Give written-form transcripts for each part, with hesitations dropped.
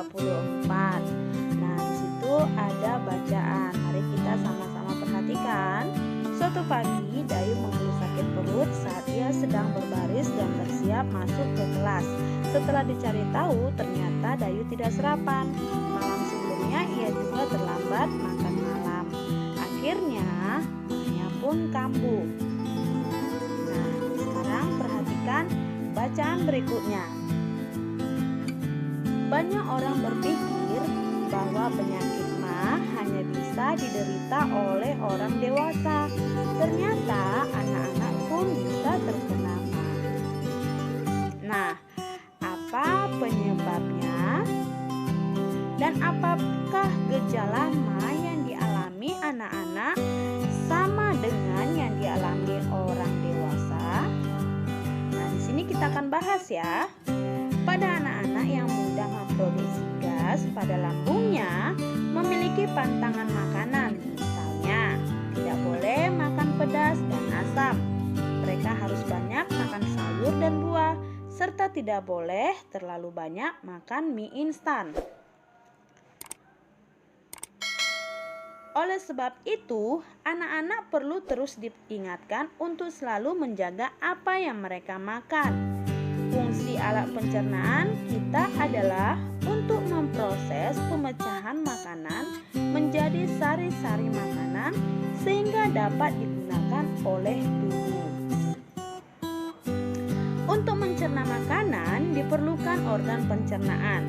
34. Nah, di situ ada bacaan. Mari kita sama-sama perhatikan. Suatu pagi, Dayu mengeluh sakit perut saat ia sedang berbaris dan bersiap masuk ke kelas. Setelah dicari tahu, ternyata Dayu tidak sarapan. Malam sebelumnya ia juga terlambat makan malam. Akhirnya, mahnya pun kambuh. Nah, sekarang perhatikan bacaan berikutnya. Banyak orang berpikir bahwa penyakit mah hanya bisa diderita oleh orang dewasa. Ternyata anak-anak pun bisa terkena mah. Nah, apa penyebabnya? Dan apakah gejala mah yang dialami anak-anak sama dengan yang dialami orang dewasa? Nah, di sini kita akan bahas ya. Pada anak-anak yang mudah memproduksi gas pada lambungnya memiliki pantangan makanan. Misalnya, tidak boleh makan pedas dan asam. Mereka harus banyak makan sayur dan buah, serta tidak boleh terlalu banyak makan mie instan. Oleh sebab itu, anak-anak perlu terus diingatkan untuk selalu menjaga apa yang mereka makan. Fungsi alat pencernaan kita adalah untuk memproses pemecahan makanan menjadi sari-sari makanan sehingga dapat digunakan oleh tubuh. Untuk mencerna makanan diperlukan organ pencernaan.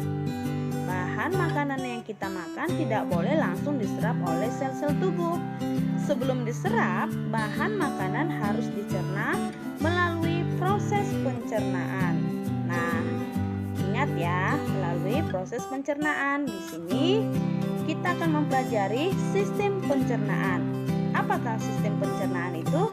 Bahan makanan yang kita makan tidak boleh langsung diserap oleh sel-sel tubuh. Sebelum diserap, bahan makanan harus dicerna melalui proses pencernaan. Nah, ingat ya, melalui proses pencernaan. Di sini kita akan mempelajari sistem pencernaan. Apakah sistem pencernaan itu?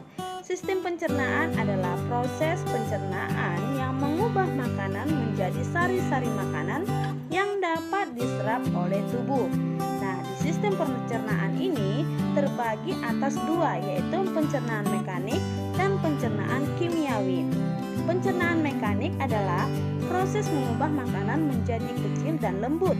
Sistem pencernaan adalah proses pencernaan yang mengubah makanan menjadi sari-sari makanan yang dapat diserap oleh tubuh. Nah, di sistem pencernaan ini terbagi atas dua, yaitu pencernaan mekanik dan pencernaan kimiawi. Pencernaan mekanik adalah proses mengubah makanan menjadi kecil dan lembut.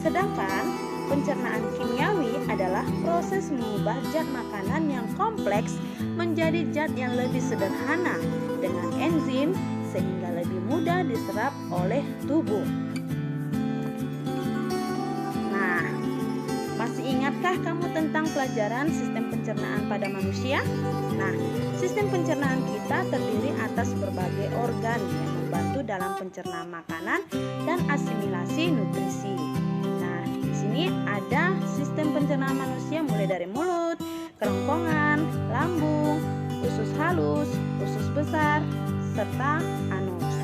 Sedangkan pencernaan kimiawi adalah proses mengubah zat makanan yang kompleks menjadi zat yang lebih sederhana dengan enzim sehingga lebih mudah diserap oleh tubuh. Nah, masih ingatkah kamu tentang pelajaran sistem pencernaan pada manusia? Nah, sistem pencernaan kita terdiri atas berbagai organ yang membantu dalam pencernaan makanan dan asimilasi nutrisi. Nah, di sini ada sistem pencernaan manusia mulai dari mulut, kerongkongan, lambung, usus halus, usus besar, serta anus.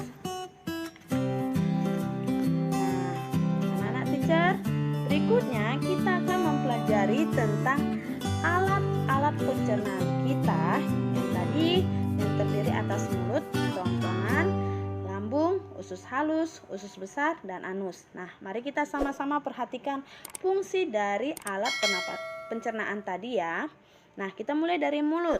Nah, anak-anak teacher, berikutnya kita akan mempelajari tentang alat-alat pencernaan kita yang tadi yang terdiri atas mulut, kerongkongan, lambung, usus halus, usus besar, dan anus. Nah, mari kita sama-sama perhatikan fungsi dari alat pencernaan tadi ya. Nah, kita mulai dari mulut.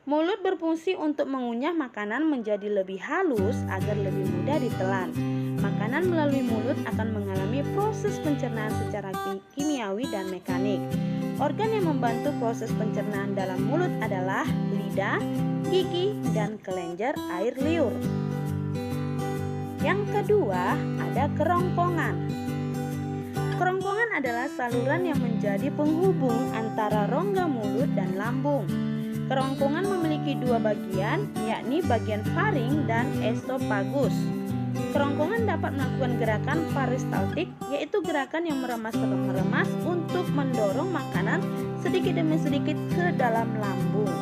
Mulut berfungsi untuk mengunyah makanan menjadi lebih halus agar lebih mudah ditelan. Makanan melalui mulut akan mengalami proses pencernaan secara kimiawi dan mekanik. Organ yang membantu proses pencernaan dalam mulut adalah lidah, gigi, dan kelenjar air liur. Yang kedua, ada kerongkongan. Kerongkongan adalah saluran yang menjadi penghubung antara rongga mulut dan lambung. Kerongkongan memiliki dua bagian, yakni bagian faring dan esofagus. Kerongkongan dapat melakukan gerakan peristaltik, yaitu gerakan yang meremas untuk mendorong makanan sedikit demi sedikit ke dalam lambung.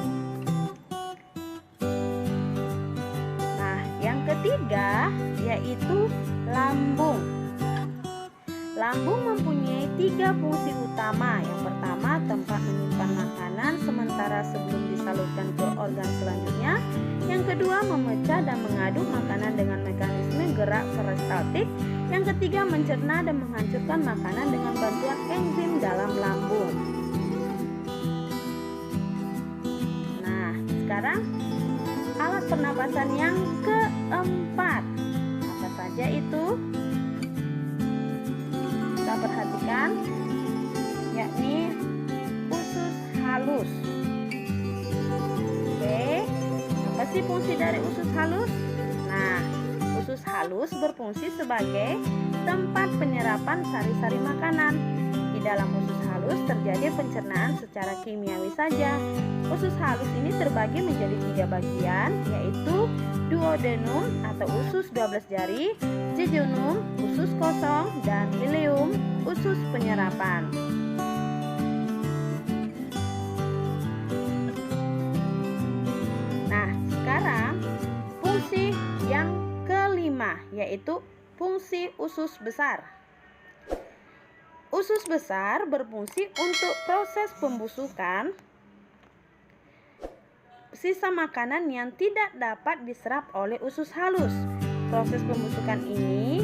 Nah, yang ketiga yaitu lambung. Lambung mempunyai 3 fungsi utama. Yang pertama, tempat menyimpan makanan sementara sebelum disalurkan ke organ selanjutnya. Yang kedua, memecah dan mengaduk makanan dengan mekanisme gerak peristaltik. Yang ketiga, mencerna dan menghancurkan makanan dengan bantuan enzim dalam lambung. Nah, sekarang alat pernapasan yang keempat. Apa saja itu? perhatikan, yakni usus halus. Oke, apa sih fungsi dari usus halus? Nah, usus halus berfungsi sebagai tempat penyerapan sari-sari makanan. Di dalam usus halus terjadi pencernaan secara kimiawi saja. Usus halus ini terbagi menjadi 3 bagian, yaitu duodenum atau usus 12 jari, jejunum, usus kosong, dan ileum, usus penyerapan. Nah, sekarang fungsi yang kelima, yaitu fungsi usus besar. Usus besar berfungsi untuk proses pembusukan sisa makanan yang tidak dapat diserap oleh usus halus. Proses pembusukan ini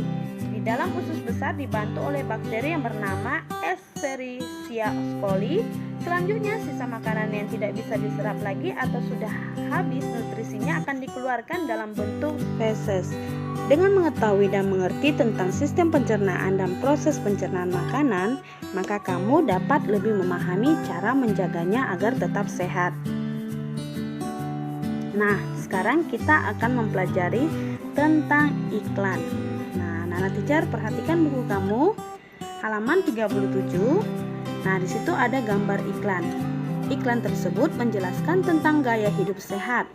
di dalam usus besar dibantu oleh bakteri yang bernama Escherichia coli. Selanjutnya, sisa makanan yang tidak bisa diserap lagi atau sudah habis nutrisinya akan dikeluarkan dalam bentuk feses. Dengan mengetahui dan mengerti tentang sistem pencernaan dan proses pencernaan makanan, maka kamu dapat lebih memahami cara menjaganya agar tetap sehat. Nah, sekarang kita akan mempelajari tentang iklan. Nah, Nana Teacher, perhatikan buku kamu halaman 37. Nah, di situ ada gambar iklan. Iklan tersebut menjelaskan tentang gaya hidup sehat.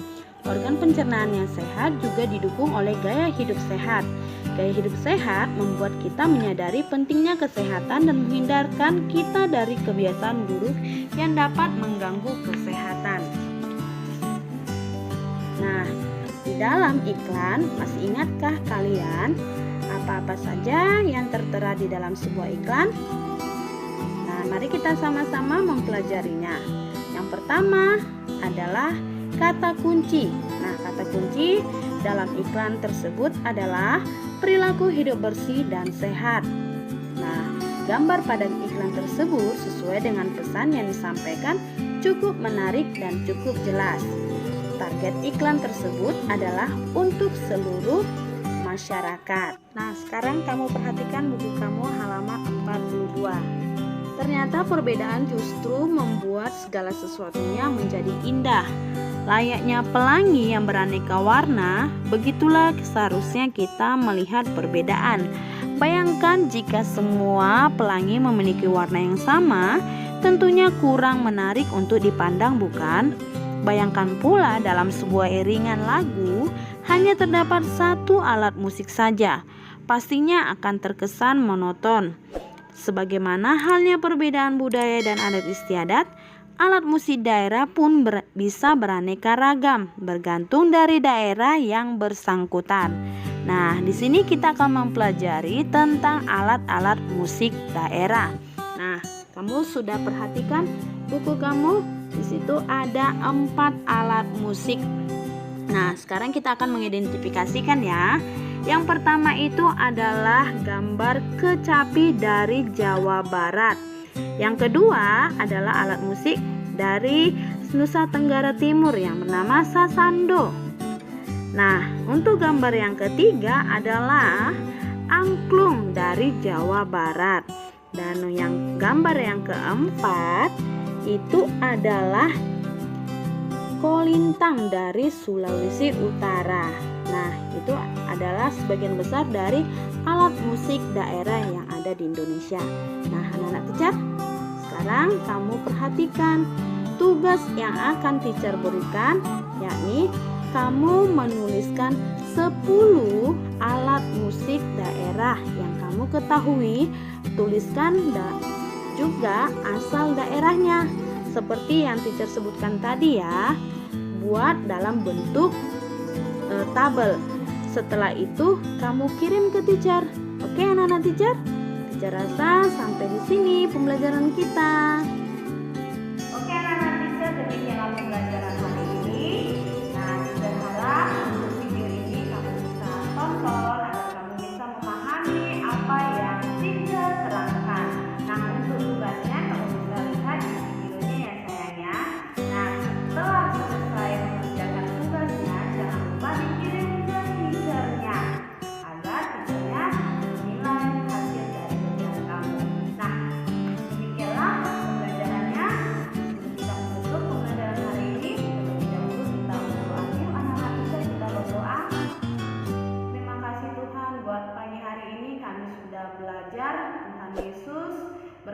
Organ pencernaan yang sehat juga didukung oleh gaya hidup sehat. Gaya hidup sehat membuat kita menyadari pentingnya kesehatan dan menghindarkan kita dari kebiasaan buruk yang dapat mengganggu kesehatan. Nah, di dalam iklan, masih ingatkah kalian apa-apa saja yang tertera di dalam sebuah iklan? Nah, mari kita sama-sama mempelajarinya. Yang pertama adalah kata kunci. Nah, kata kunci dalam iklan tersebut adalah perilaku hidup bersih dan sehat. Nah, gambar pada iklan tersebut sesuai dengan pesan yang disampaikan cukup menarik dan cukup jelas. Target iklan tersebut adalah untuk seluruh masyarakat. Nah, sekarang kamu perhatikan buku kamu halaman 42. Ternyata perbedaan justru membuat segala sesuatunya menjadi indah. Layaknya pelangi yang beraneka warna, begitulah seharusnya kita melihat perbedaan. Bayangkan jika semua pelangi memiliki warna yang sama, tentunya kurang menarik untuk dipandang, bukan? Bayangkan pula dalam sebuah iringan lagu hanya terdapat satu alat musik saja, pastinya akan terkesan monoton. Sebagaimana halnya perbedaan budaya dan adat istiadat, alat musik daerah pun bisa beraneka ragam, bergantung dari daerah yang bersangkutan. Nah, di sini kita akan mempelajari tentang alat-alat musik daerah. Nah, kamu sudah perhatikan buku kamu? Di situ ada 4 alat musik. Nah, sekarang kita akan mengidentifikasikan ya. Yang pertama itu adalah gambar kecapi dari Jawa Barat. Yang kedua adalah alat musik dari Nusa Tenggara Timur yang bernama sasando. Nah, untuk gambar yang ketiga adalah angklung dari Jawa Barat. Dan yang gambar yang keempat itu adalah kolintang dari Sulawesi Utara. Nah, itu adalah sebagian besar dari alat musik daerah yang ada di Indonesia. Nah, anak-anak teacher, sekarang kamu perhatikan tugas yang akan teacher berikan, yakni kamu menuliskan 10 alat musik daerah yang kamu ketahui. Tuliskan juga asal daerahnya, seperti yang teacher sebutkan tadi ya. Buat dalam bentuk tabel. Setelah itu kamu kirim ke teacher. Oke anak-anak teacher? Teacher rasa sampai di sini pembelajaran kita. Oke anak-anak teacher, demikianlah pembelajaran hari ini. Nah, teacher harap untuk video ini kamu bisa tonton agar kamu bisa memahami apa yang teacher terangkan. Nah, untuk tugasnya kamu bisa lihat di videonya ya sayang ya. Nah, setelah selesai mengerjakan tugasnya, jangan lupa dikirim ke teachernya agar teachernya menilai hasil dari kerjaan kamu.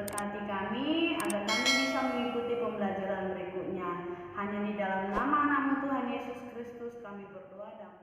berkati kami agar kami bisa mengikuti pembelajaran berikutnya. Hanya di dalam nama Tuhan Yesus Kristus kami berdoa dan